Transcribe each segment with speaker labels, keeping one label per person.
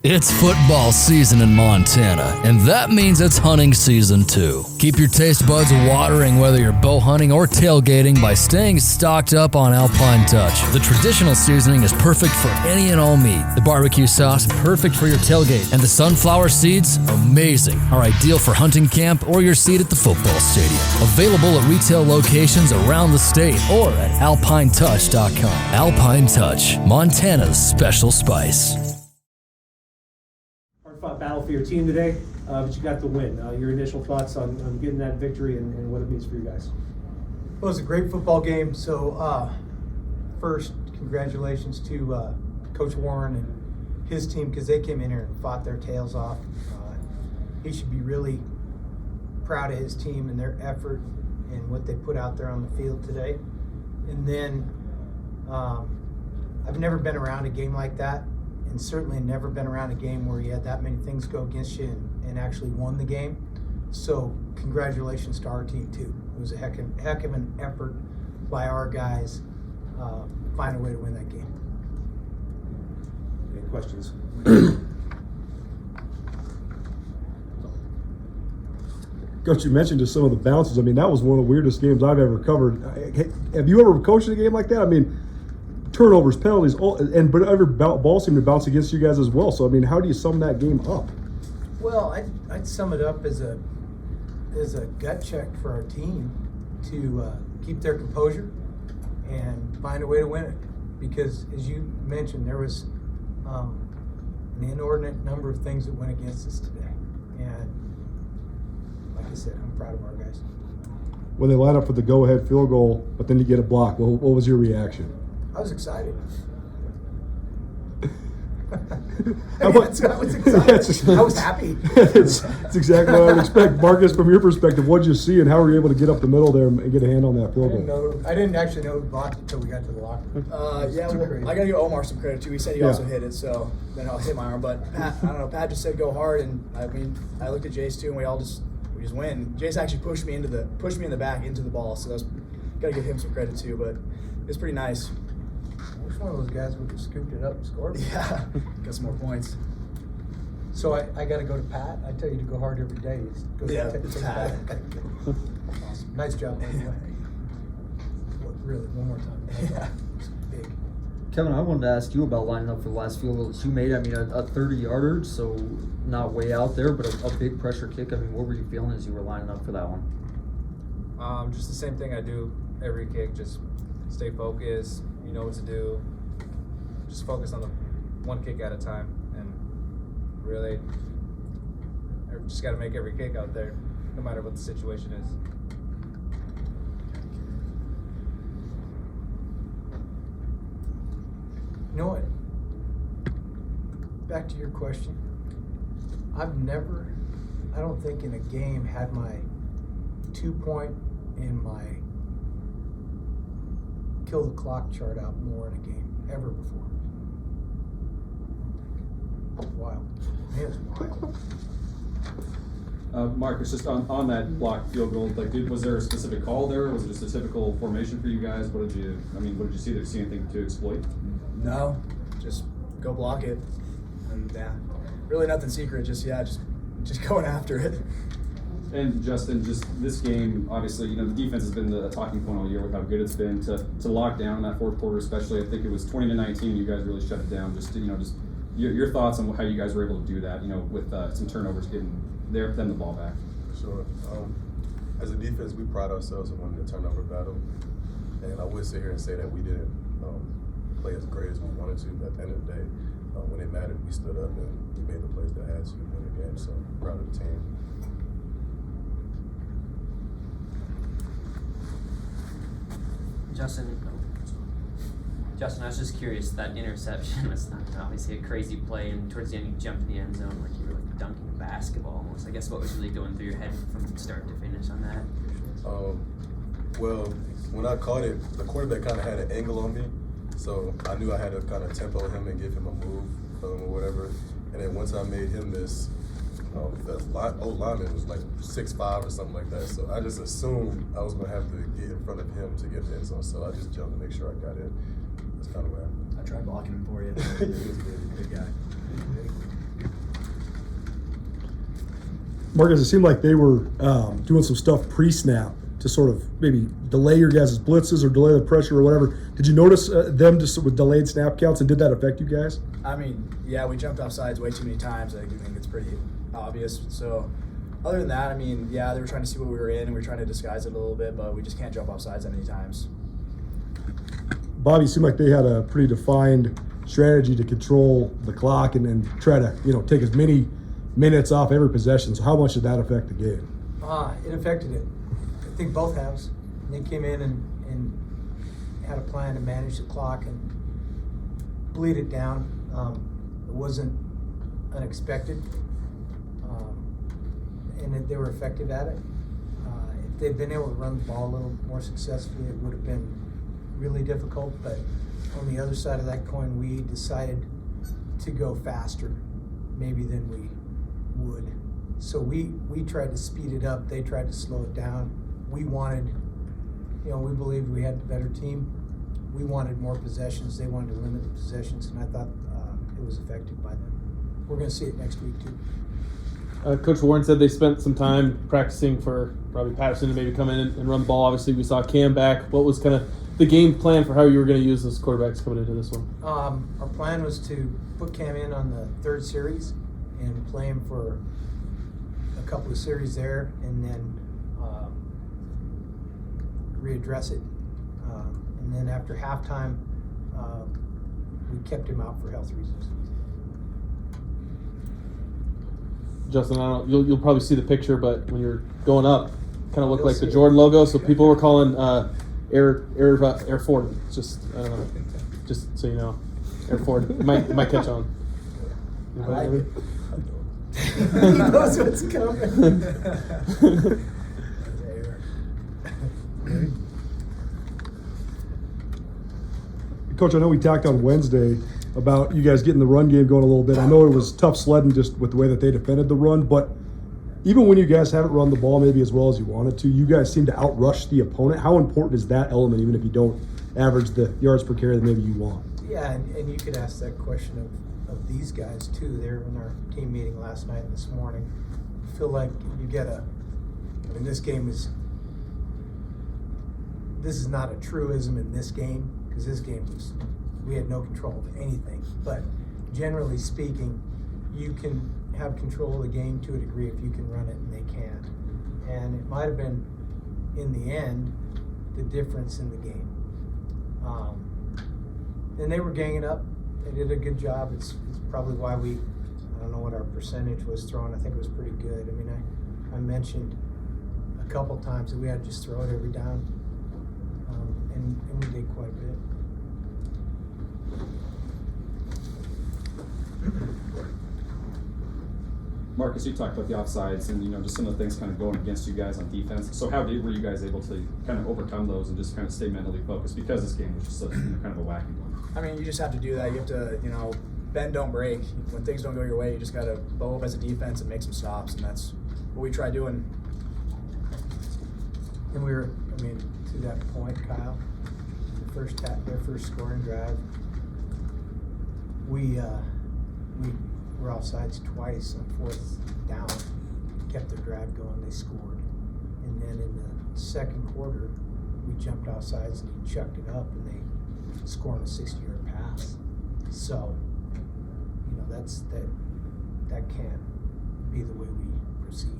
Speaker 1: It's football season in Montana, and that means it's hunting season too. Keep your taste buds watering whether you're bow hunting or tailgating by staying stocked up on Alpine Touch. The traditional seasoning is perfect for any and all meat. The barbecue sauce, perfect for your tailgate. And the sunflower seeds, amazing, are ideal for hunting camp or your seat at the football stadium. Available at retail locations around the state or at alpinetouch.com. Alpine Touch, Montana's special spice.
Speaker 2: Fought battle for your team today, but you got the win. Your initial thoughts on getting that victory and what it means for you guys?
Speaker 3: Well, it was a great football game. So first, congratulations to Coach Warren and his team, because they came in here and fought their tails off. He should be really proud of his team and their effort and what they put out there on the field today. And then I've never been around a game like that, and certainly never been around a game where you had that many things go against you and actually won the game. So congratulations to our team too. It was a heck of an effort by our guys. Find a way to win that game.
Speaker 2: Any questions?
Speaker 4: Coach, you mentioned just some of the bounces. I mean, that was one of the weirdest games I've ever covered. Have you ever coached a game like that? I mean, turnovers, penalties, but every ball seemed to bounce against you guys as well. So, I mean, how do you sum that game up?
Speaker 3: Well, I'd sum it up as a gut check for our team to keep their composure and find a way to win it. Because, as you mentioned, there was an inordinate number of things that went against us today. And like I said, I'm proud of our guys.
Speaker 4: When they line up for the go-ahead field goal, but then you get a block, what was your reaction?
Speaker 3: I was excited.
Speaker 4: I was excited.
Speaker 3: I was happy.
Speaker 4: It's exactly what I would expect. Marcus, from your perspective, what did you see and how were you able to get up the middle there and get a hand on that field goal?
Speaker 3: I didn't actually know who blocked it until we got to the locker room.
Speaker 5: I got to give Omar some credit too. He said he also hit it, so then I'll hit my arm. But Pat, I don't know. Pat just said go hard, and I mean, I looked at Jace too, and we just win. Jace actually pushed me in the back into the ball, so that's got to give him some credit too. But it's pretty nice.
Speaker 3: Which one of those guys would have scooped it up and scored?
Speaker 5: Yeah, got some more points.
Speaker 3: So I got to go to Pat. I tell you to go hard every day.
Speaker 5: It's Pat.
Speaker 3: Awesome. Nice job, by the way. Really, one more time.
Speaker 5: Yeah.
Speaker 3: It's big.
Speaker 6: Kevin, I wanted to ask you about lining up for the last field goal that you made. I mean, a 30-yarder, so not way out there, but a big pressure kick. I mean, what were you feeling as you were lining up for that one?
Speaker 7: Just the same thing I do every kick. Just stay focused. You know what to do. Just focus on the one kick at a time, and really, just got to make every kick out there, no matter what the situation is.
Speaker 3: You know what? Back to your question. I've never, I don't think in a game, had my 2-point and my kill the clock chart out more in a game ever before. It's wild. Man, it's wild.
Speaker 8: Marcus, just on that blocked field goal, was there a specific call there? Was it just a typical formation for you guys? What did you see? Did you see anything to exploit?
Speaker 5: No, just go block it, and yeah, really nothing secret. Just going after it.
Speaker 8: And Justin, just this game, obviously, the defense has been the talking point all year with how good it's been to lock down in that fourth quarter, especially. I think it was 20-19. You guys really shut it down. Just your thoughts on how you guys were able to do that. With some turnovers, getting them the ball back.
Speaker 9: Sure. As a defense, we pride ourselves on winning the turnover battle, and I would sit here and say that we didn't play as great as we wanted to. But at the end of the day, when it mattered, we stood up and we made the plays that had to win the game. So proud of the team.
Speaker 10: Justin, I was just curious, that interception was obviously a crazy play, and towards the end you jumped in the end zone like you were dunking a basketball almost. I guess what was really going through your head from start to finish on that?
Speaker 9: Well, when I caught it, the quarterback kind of had an angle on me, so I knew I had to kind of tempo him and give him a move or whatever. And then once I made him miss, the old lineman was like 6'5" or something like that. So I just assumed I was going to have to get in front of him to get the end zone. So I just jumped to make sure I got in. That's kind of what happened.
Speaker 5: I tried blocking him for you.
Speaker 9: He was a big guy.
Speaker 4: Marcus, it seemed like they were doing some stuff pre-snap to sort of maybe delay your guys' blitzes or delay the pressure or whatever. Did you notice them just with delayed snap counts, and did that affect you guys?
Speaker 5: I mean, yeah, we jumped off sides way too many times. I think it's pretty obvious. So other than that, I mean, yeah, they were trying to see what we were in, and we were trying to disguise it a little bit, but we just can't jump off sides that many times.
Speaker 4: Bobby, seemed like they had a pretty defined strategy to control the clock and try to, take as many minutes off every possession. So how much did that affect the game?
Speaker 3: It affected it. I think both halves. They came in and had a plan to manage the clock and bleed it down. It wasn't unexpected, and they were effective at it. If they'd been able to run the ball a little more successfully, it would have been really difficult. But on the other side of that coin, we decided to go faster maybe than we would. So we tried to speed it up. They tried to slow it down. We wanted, we believed we had the better team. We wanted more possessions. They wanted to limit the possessions, and I thought it was effective by them. We're going to see it next week too.
Speaker 11: Coach Warren said they spent some time practicing for Robbie Patterson to maybe come in and run the ball. Obviously, we saw Cam back. What was kind of the game plan for how you were going to use those quarterbacks coming into this one?
Speaker 3: Our plan was to put Cam in on the third series and play him for a couple of series there, and then readdress it. And then after halftime, we kept him out for health reasons.
Speaker 11: Justin, you'll probably see the picture, but when you're going up, kind of looked like the Jordan logo. So people were calling Air Ford. Just I don't know, just so you know, Air Ford might catch on.
Speaker 3: I like it. He knows what's coming.
Speaker 4: Coach, I know we talked on Wednesday about you guys getting the run game going a little bit. I know it was tough sledding just with the way that they defended the run, but even when you guys haven't run the ball maybe as well as you wanted to, you guys seem to outrush the opponent. How important is that element, even if you don't average the yards per carry that maybe you want?
Speaker 3: Yeah, and you could ask that question of these guys too. They were in our team meeting last night and this morning. I feel like you get this is not a truism in this game, because this game we had no control of anything. But generally speaking, you can have control of the game to a degree if you can run it, and they can't. And it might have been, in the end, the difference in the game. And they were ganging up. They did a good job. It's probably why I don't know what our percentage was thrown. I think it was pretty good. I mean, I mentioned a couple times that we had to just throw it every down, and we did quite a bit.
Speaker 8: Marcus, you talked about the offsides and just some of the things kind of going against you guys on defense. So how were you guys able to kind of overcome those and just kind of stay mentally focused, because this game was just such kind of a wacky one?
Speaker 5: I mean, you just have to do that. You have to, bend, don't break. When things don't go your way, you just got to bow up as a defense and make some stops, and that's what we try doing.
Speaker 3: And to that point, Kyle, their first scoring drive, we were offsides twice on fourth down, kept their drive going, they scored. And then in the second quarter, we jumped offsides and he chucked it up, and they scored on a 60-yard pass. So, that can't be the way we proceed.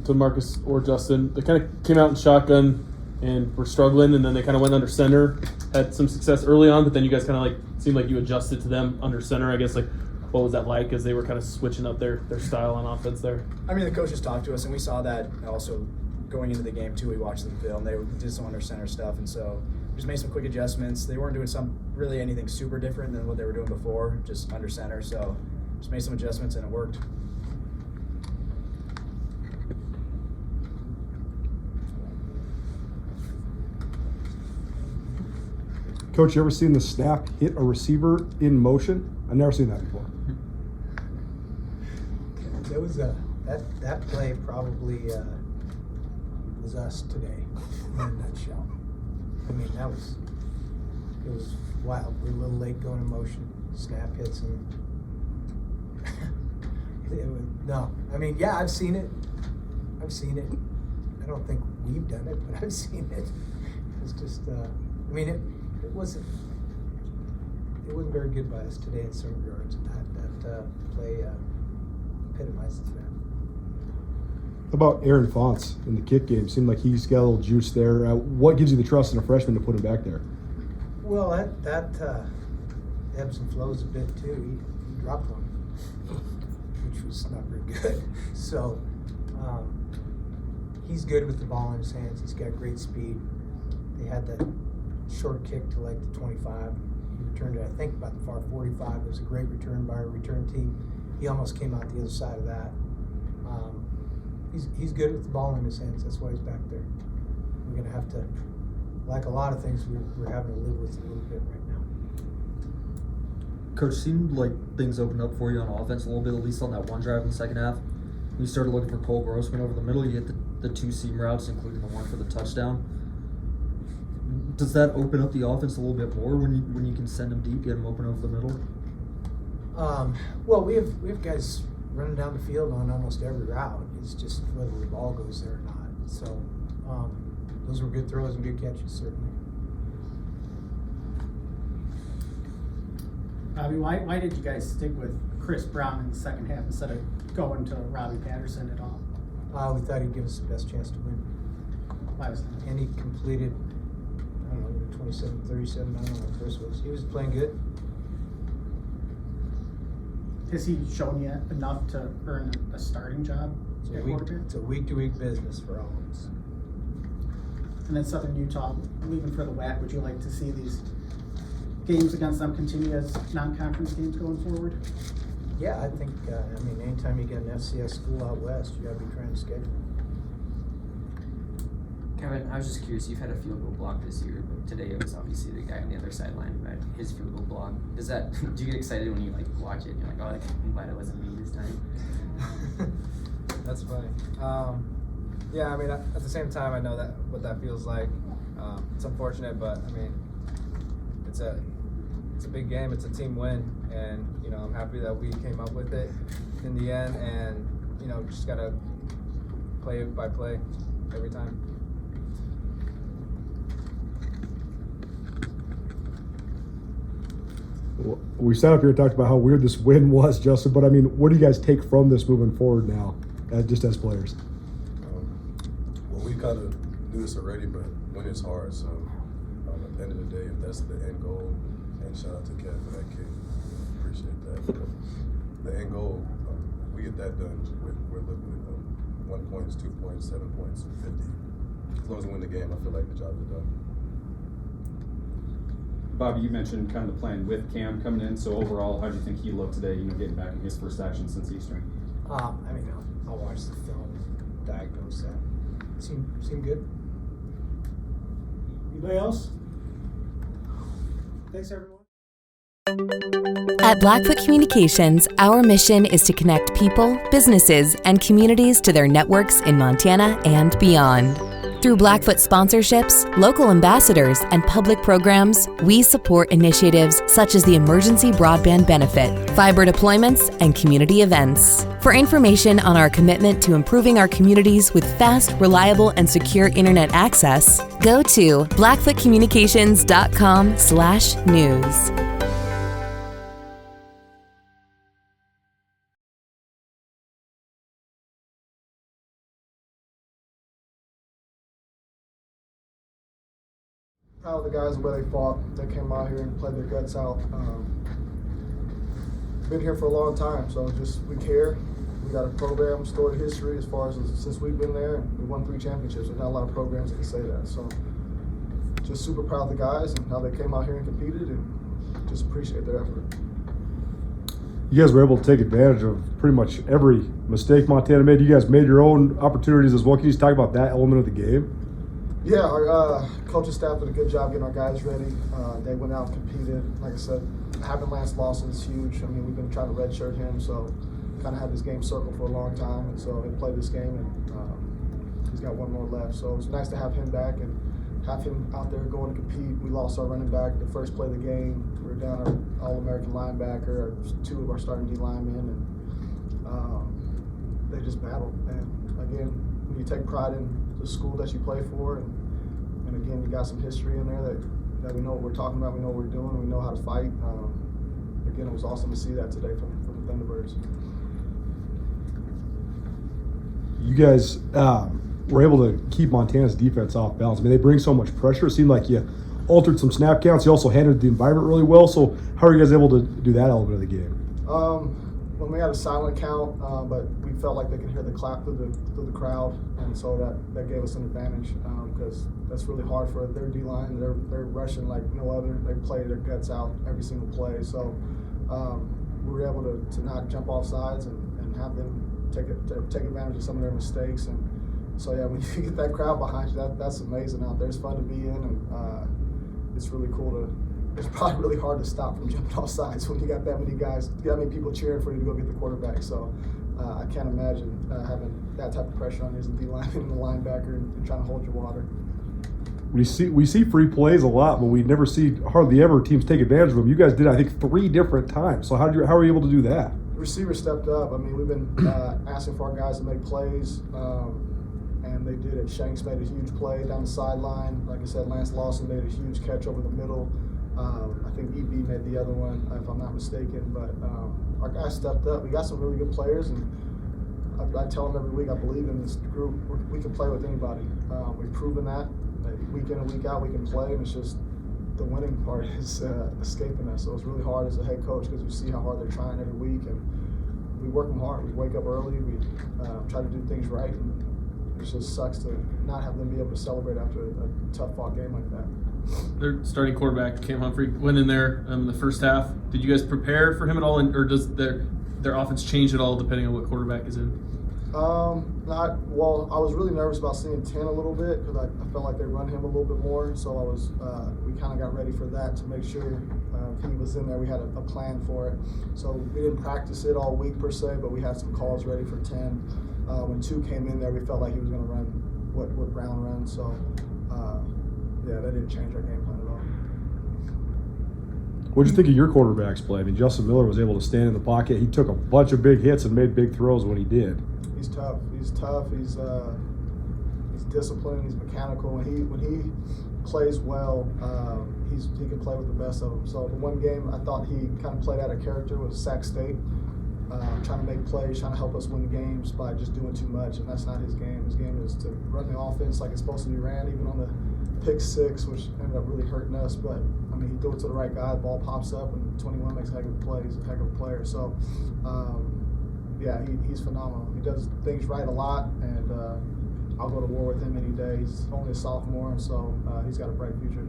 Speaker 11: To Marcus or Justin, they kind of came out in shotgun and were struggling, and then they kind of went under center, had some success early on, but then you guys kind of seemed like you adjusted to them under center. I guess what was that like as they were kind of switching up their style on offense there?
Speaker 5: I mean, the coaches talked to us, and we saw that also going into the game too. We watched the film; they did some under center stuff, and so just made some quick adjustments. They weren't doing really anything super different than what they were doing before, just under center. So just made some adjustments, and it worked.
Speaker 4: Coach, you ever seen the snap hit a receiver in motion? I've never seen that before.
Speaker 3: There was that play probably was us today in a nutshell. I mean, it was wild. We're a little late going in motion. Snap hits, and No, I mean, yeah, I've seen it. I don't think we've done it, but I've seen it. It's just, I mean, it wasn't very good by us today in some regards. That play epitomizes that.
Speaker 4: How about Aaron Fonts in the kick game? Seemed like he's got a little juice there. What gives you the trust in a freshman to put him back there?
Speaker 3: Well, that ebbs and flows a bit too. He dropped one, which was not very good. So he's good with the ball in his hands. He's got great speed. They had that short kick to like the 25. He returned it, I think, about the far 45. It was a great return by our return team. He almost came out the other side of that. He's good with the ball in his hands. That's why he's back there. We're going to have to, like a lot of things, we're having to live with a little bit right now.
Speaker 6: Coach, seemed like things opened up for you on offense a little bit, at least on that one drive in the second half. You started looking for Cole Grossman over the middle. You hit the two seam routes, including the one for the touchdown. Does that open up the offense a little bit more when you can send them deep, get them open over the middle?
Speaker 3: Well, we have guys running down the field on almost every route. It's just whether the ball goes there or not. So those were good throws and good catches, certainly.
Speaker 12: Bobby, why did you guys stick with Chris Brown in the second half instead of going to Robbie Patterson at all?
Speaker 3: We thought he'd give us the best chance to win.
Speaker 12: Why was that?
Speaker 3: And he completed, I don't know, 27, 37, I don't know what Chris was. He was playing good.
Speaker 12: Has he shown you enough to earn a starting job at quarterback?
Speaker 3: It's a week-to-week business for all of us.
Speaker 12: And then Southern Utah, leaving for the WAC, would you like to see these games against them continue as non-conference games going forward?
Speaker 3: Yeah, I think, I mean, anytime you get an FCS school out west, you got to be trying to schedule.
Speaker 10: Kevin, I was just curious, you've had a field goal block this year, but today it was obviously the guy on the other sideline who had his field goal block. Do you get excited when you like watch it and you're like, oh, I'm glad it wasn't me this time?
Speaker 7: That's funny. Yeah, I mean, at the same time, I know what that feels like. It's unfortunate, but I mean, it's a big game. It's a team win, and you know, I'm happy that we came up with it in the end, and you know, just gotta play it by play every time.
Speaker 4: We sat up here and talked about how weird this win was, Justin, but I mean, what do you guys take from this moving forward now, just as players?
Speaker 9: Well, we kind of knew this already, but winning is hard, so at the end of the day, if that's the end goal, and shout out to Kevin for that kick, appreciate that. The end goal, we get that done, we're looking at 1 point, 2 points, 7 points, 50. As long as we win the game, I feel like the job is done.
Speaker 8: Bobby, you mentioned kind of the plan with Cam coming in. So overall, how do you think he looked today? You know, getting back in his first action since Eastern.
Speaker 3: I mean, I'll watch the film, diagnose that. Seemed good.
Speaker 2: Anybody else? Thanks, everyone.
Speaker 13: At Blackfoot Communications, our mission is to connect people, businesses, and communities to their networks in Montana and beyond. Through Blackfoot sponsorships, local ambassadors, and public programs, we support initiatives such as the Emergency Broadband Benefit, fiber deployments, and community events. For information on our commitment to improving our communities with fast, reliable, and secure internet access, go to blackfootcommunications.com/news.
Speaker 14: Proud of the guys and where they fought. They came out here and played their guts out. Been here for a long time, so just we care. We got a program, storied history as far as since we've been there, and we won 3 championships. There's not a lot of programs that can say that. So just super proud of the guys and how they came out here and competed, and just appreciate their effort.
Speaker 4: You guys were able to take advantage of pretty much every mistake Montana made. You guys made your own opportunities as well. Can you just talk about that element of the game?
Speaker 14: Yeah, our coaching staff did a good job getting our guys ready. They went out and competed. Like I said, having Lance Lawson is huge. I mean, we've been trying to redshirt him, so kind of had this game circled for a long time. And so they played this game, and he's got 1 more left. So it was nice to have him back and have him out there going to compete. We lost our running back the first play of the game. We were down our All-American linebacker, 2 of our starting D linemen, and they just battled. And again, when you take pride in the school that you play for, and again, you got some history in there that we know what we're talking about, we know what we're doing, and we know how to fight. Again, it was awesome to see that today from the Thunderbirds.
Speaker 4: You guys were able to keep Montana's defense off balance. I mean, they bring so much pressure. It seemed like you altered some snap counts. You also handled the environment really well. So how are you guys able to do that element of the game?
Speaker 14: When we had a silent count, but we felt like they could hear the clap through the crowd, and so that gave us an advantage because that's really hard for their D-line. They're rushing like no other. They play their guts out every single play. So we were able to not jump off sides and have them take advantage of some of their mistakes. And so yeah, when you get that crowd behind you, that's amazing out there. It's fun to be in, and it's really cool to. It's probably really hard to stop from jumping off sides when you got that many guys, that many people cheering for you to go get the quarterback. So I can't imagine having that type of pressure on you as a D-lineman and a linebacker and trying to hold your water.
Speaker 4: We see free plays a lot, but we never see hardly ever teams take advantage of them. You guys did, I think, 3 different times. So how are you able to do that?
Speaker 14: The receiver stepped up. I mean, we've been asking for our guys to make plays, and they did it. Shanks made a huge play down the sideline. Like I said, Lance Lawson made a huge catch over the middle. I think EB made the other one, if I'm not mistaken. But our guys stepped up. We got some really good players, and I tell them every week I believe in this group. We can play with anybody. We've proven that week in and week out we can play, and it's just the winning part is escaping us. So it's really hard as a head coach because we see how hard they're trying every week, and we work them hard. We wake up early. We try to do things right, and it just sucks to not have them be able to celebrate after a tough-fought game like that.
Speaker 11: Their starting quarterback, Cam Humphrey, went in there in the first half. Did you guys prepare for him at all, or does their offense change at all depending on what quarterback is in?
Speaker 14: Well, I was really nervous about seeing 10 a little bit because I felt like they run him a little bit more. So we kind of got ready for that to make sure if he was in there, we had a plan for it. So we didn't practice it all week per se, but we had some calls ready for 10. When 2 came in there, we felt like he was going to run what Brown runs. So yeah, that didn't change our game plan at all.
Speaker 4: What did you think of your quarterback's play? I mean, Justin Miller was able to stand in the pocket. He took a bunch of big hits and made big throws when he did.
Speaker 14: He's tough. He's disciplined. He's mechanical. When he plays well, he can play with the best of them. So the one game I thought he kind of played out of character was Sac State, trying to make plays, trying to help us win games by just doing too much, and that's not his game. His game is to run the offense like it's supposed to be ran, even on the pick 6, which ended up really hurting us. But I mean, he threw it to the right guy, the ball pops up, and 21 makes a heck of a play. He's a heck of a player. So yeah, he's phenomenal. He does things right a lot, and I'll go to war with him any day. He's only a sophomore, so he's got a bright future.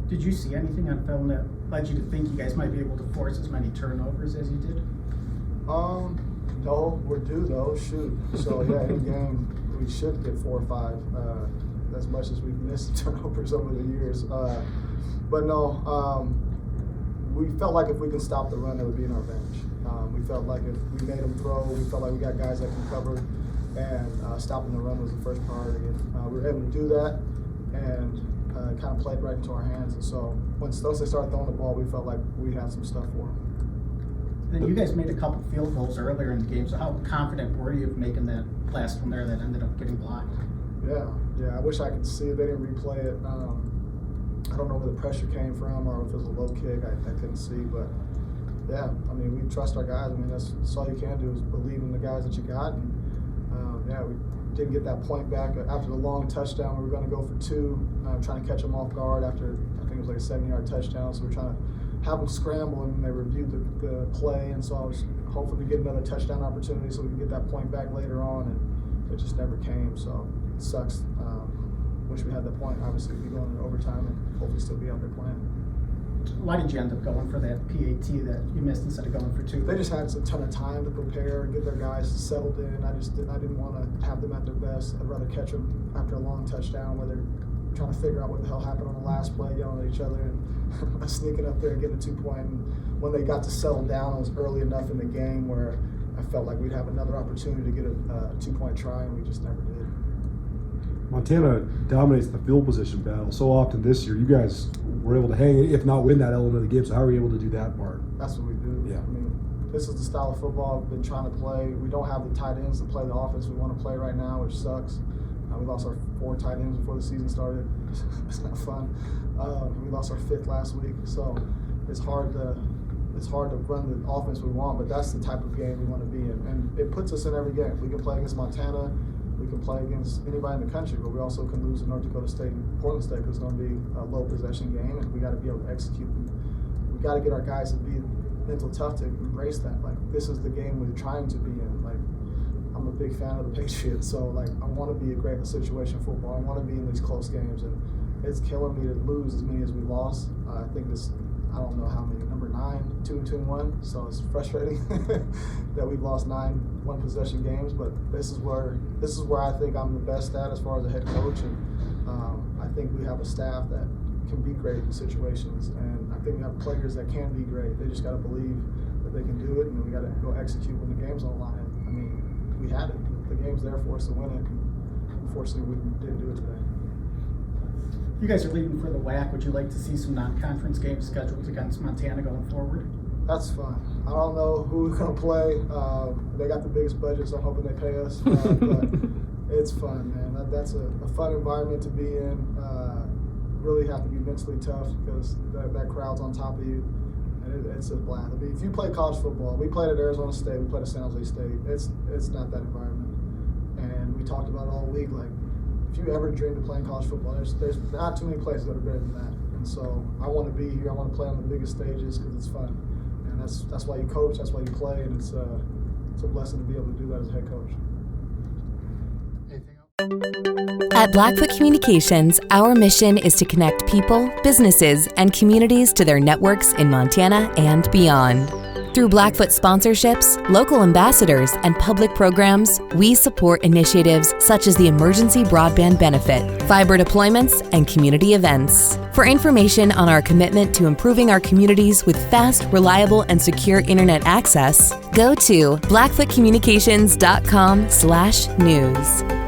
Speaker 12: Did you see anything on film that led you to think you guys might be able to force as many turnovers as you did?
Speaker 14: No, we're due though. Shoot. So yeah, in game we should get 4 or 5. As much as we've missed turnovers over the years, but no. We felt like if we can stop the run, it would be in our advantage. We felt like if we made them throw, we felt like we got guys that can cover, and stopping the run was the first priority. And we were able to do that, and it kind of played right into our hands. And so once they started throwing the ball, we felt like we had some stuff for them.
Speaker 12: And then you guys made a couple field goals earlier in the game, so how confident were you of making that last one there that ended up getting blocked?
Speaker 14: Yeah, I wish I could see it. They didn't replay it. I don't know where the pressure came from or if it was a low kick. I couldn't see, but yeah, I mean, we trust our guys. I mean, that's all you can do is believe in the guys that you got. And yeah, we didn't get that point back after the long touchdown. We were going to go for 2, trying to catch them off guard after I think it was like a 7-yard touchdown. So we were trying to have them scramble, and they reviewed the play, and so I was hoping to get another touchdown opportunity so we could get that point back later on, and it just never came. So it sucks. Wish we had that point. Obviously, we'd be going into overtime and hopefully still be out there playing.
Speaker 12: Why did you end up going for that PAT that you missed instead of going for 2?
Speaker 14: They just had a ton of time to prepare and get their guys settled in. I didn't want to have them at their best. I'd rather catch them after a long touchdown where they're trying to figure out what the hell happened on the last play, yelling at each other, and sneaking up there and getting a 2-point. And when they got to settle down, it was early enough in the game where I felt like we'd have another opportunity to get a 2-point try, and we just never did.
Speaker 4: Montana dominates the field position battle so often this year. You guys were able to hang, if not win, that element of the game. So how are you able to do that part?
Speaker 14: That's what we do.
Speaker 4: Yeah.
Speaker 14: I mean, this is the style of football I've been trying to play. We don't have the tight ends to play the offense we want to play right now, which sucks. We lost our 4 tight ends before the season started. It's not fun. We lost our 5th last week, so it's hard to run the offense we want. But that's the type of game we want to be in, and it puts us in every game. We can play against Montana, we can play against anybody in the country, but we also can lose to North Dakota State and Portland State because it's going to be a low possession game, and we got to be able to execute. We got to get our guys to be mental tough to embrace that. Like, this is the game we're trying to be in. Like, I'm a big fan of the Patriots, so like I want to be a great situation football. I want to be in these close games, and it's killing me to lose as many as we lost. I think this, I don't know how many, number 9, 2-1. So it's frustrating that we've lost 9 one-possession games. But this is where I think I'm the best at as far as a head coach, and I think we have a staff that can be great in situations, and I think we have players that can be great. They just got to believe that they can do it, and then we got to go execute when the game's on the line. I mean, we had it. The game's there for us to win it. Unfortunately, we didn't do it today.
Speaker 12: You guys are leaving for the WAC. Would you like to see some non-conference games scheduled against Montana going forward?
Speaker 14: That's fun. I don't know who we're going to play. They got the biggest budget, so I'm hoping they pay us. But it's fun, man. That's a fun environment to be in. Really have to be mentally tough because that crowd's on top of you. And it's a blast. I mean, if you play college football, we played at Arizona State, we played at San Jose State. It's not that environment. And we talked about it all week. Like, if you ever dreamed of playing college football, there's not too many places that are better than that. And so I want to be here. I want to play on the biggest stages because it's fun. And that's why you coach. That's why you play. And it's a blessing to be able to do that as a head coach.
Speaker 13: At Blackfoot Communications, our mission is to connect people, businesses, and communities to their networks in Montana and beyond. Through Blackfoot sponsorships, local ambassadors, and public programs, we support initiatives such as the Emergency Broadband Benefit, fiber deployments, and community events. For information on our commitment to improving our communities with fast, reliable, and secure internet access, go to blackfootcommunications.com/news.